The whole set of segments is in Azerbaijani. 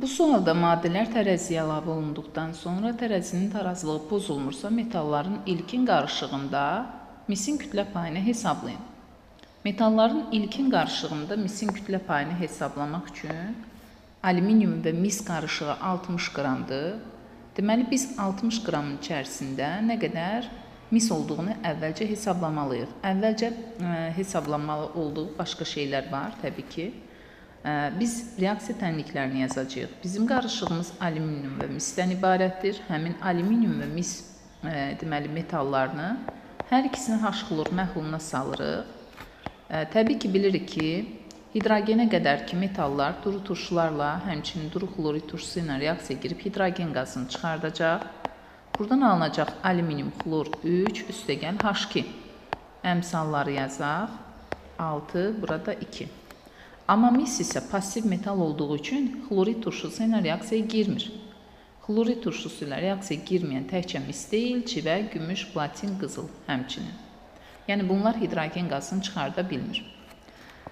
Bu sualda maddələr tərəziyə əlavə olunduqdan sonra tərəzinin tarazlığı pozulmursa, metalların ilkin qarışığında misin kütlə payını hesablayın. Metalların ilkin qarışığında misin kütlə payını hesablamaq üçün alüminium və mis qarışığı 60 qramdır. Deməli, biz 60 qramın içərisində nə qədər mis olduğunu əvvəlcə hesablamalıyıq. Əvvəlcə hesablanmalı olduğu başqa şeylər var, təbii ki. Biz reaksiya tənliklərini yazacağıq. Bizim qarışığımız alüminium və misdən ibarətdir. Həmin alüminium və mis deməli metallarını hər ikisini H-xlor məhluluna salırıq. Təbii ki, bilirik ki, hidrogenə qədər ki, metallar duru turşularla, həmçinin duru xlorid turşusu ilə reaksiya girib hidrogen qazını çıxardacaq. Buradan alınacaq alüminium xlor 3 üstəgəl H2. Əmsalları yazaq. 6, burada 2. Amma mis isə pasiv metal olduğu üçün xlorid turşusu ilə reaksiyaya girmir. Xlorid turşusu ilə reaksiyaya girməyən təkcə mis deyil, civə, gümüş, platin, qızıl həmçinin. Yəni bunlar hidrogen qazını çıxarda bilmir.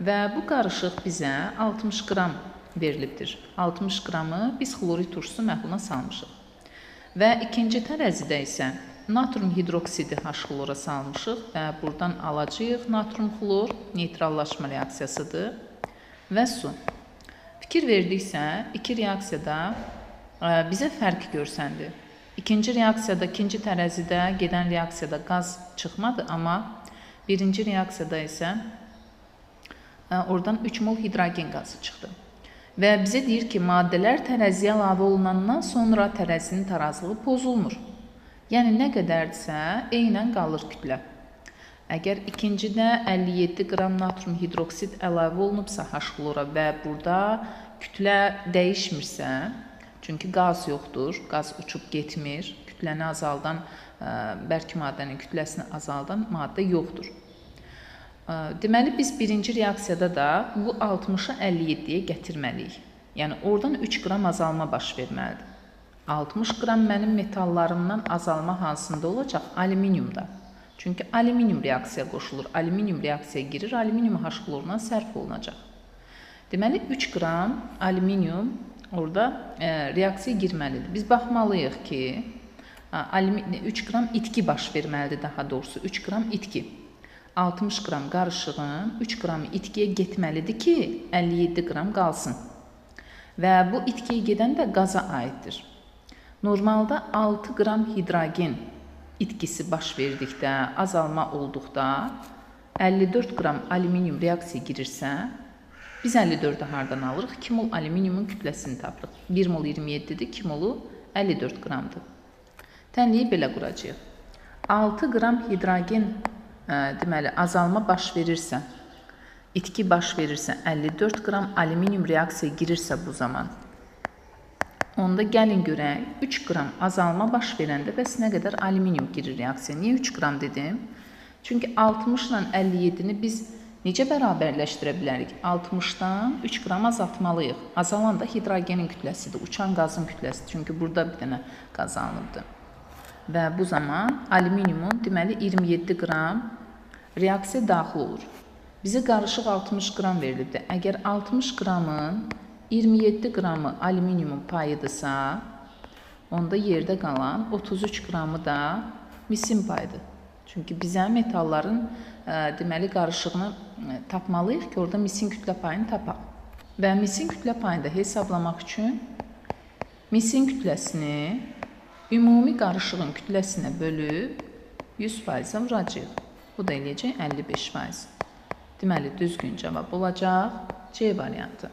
Və bu qarışıq bizə 60 qram verilibdir. 60 qramı biz xlorid turşusu məhluluna salmışıq. Və ikinci tərəzidə isə natrum hidroksidi H-xlora salmışıq və buradan alacağıq natrum xlor neytrallaşma reaksiyasıdır. Və su. Fikir verdiksə, iki reaksiyada bizə fərq görsəndi. İkinci reaksiyada, ikinci tərəzidə gedən reaksiyada qaz çıxmadı, amma birinci reaksiyada isə oradan 3 mol hidrogen qazı çıxdı. Və bizə deyir ki, maddələr tərəziyə əlavə olunandan sonra tərəzinin tarazlığı pozulmur. Yəni, nə qədərdirsə, eynən qalır kütlə. Əgər ikincidə 57 qram natrum hidroksid əlavə olunubsa H-xlora və burada kütlə dəyişmirsə, çünki qaz yoxdur, qaz uçub getmir, kütləni azaldan, bərk maddənin kütləsini azaldan maddə yoxdur. Deməli, biz birinci reaksiyada da bu 60-ı 57-yə gətirməliyik. Yəni, oradan 3 qram azalma baş verməlidir. 60 qram mənim metallarımdan azalma hansında olacaq? Alüminiumda. Çünki alüminium reaksiya qoşulur, alüminium reaksiyaya girir, alüminium H-xloruna sərf olunacaq. Deməli, 3 qram alüminium orada reaksiyaya girməlidir. Biz baxmalıyıq ki, 3 qram itki baş verməlidir, daha doğrusu 3 qram itki. 60 qram qarışığın 3 qramı itkiyə getməlidir ki, 57 qram qalsın. Və bu itkiyə gedən də qaza aiddir. Normalda 6 qram hidrogen itkisi baş verdikdə, azalma olduqda 54 qram alüminium reaksiyaya girirsə, biz 54-ü hardan alırıq? 2 mol alüminiumun kütləsini tapırıq. 1 mol 27-dir, 2 molu 54 qramdır. Tənliyi belə quracağıq. 6 qram hidrogen deməli, azalma baş verirsə, itki baş verirsə, 54 qram alüminium reaksiyaya girirsə bu zaman, onda gəlin görək, 3 qram azalma baş verəndə bəs nə qədər alüminium girir reaksiyaya? Niyə 3 qram dedim? Çünki 60 ilə 57-ni biz necə bərabərləşdirə bilərik? 60-dan 3 qram azaltmalıyıq. Azalan da hidrogenin kütləsidir, uçan qazın kütləsidir. Çünki burada bir dənə qaz alınıbdır. Və bu zaman alüminiumun deməli 27 qram reaksiya daxil olur. Bizə qarışıq 60 qram verilibdir. Əgər 60 qramın 27 qramı alüminiumun payıdırsa, onda yerdə qalan 33 qramı da misin payıdır. Çünki bizə metalların deməli qarışığını tapmalıyıq ki, orada misin kütlə payını tapaq. Və misin kütlə payını da hesablamaq üçün misin kütləsini ümumi qarışığın kütləsinə bölüb 100%-ə vuracağıq. Bu da eləyəcək 55%. Deməli, düzgün cavab olacaq C variantı.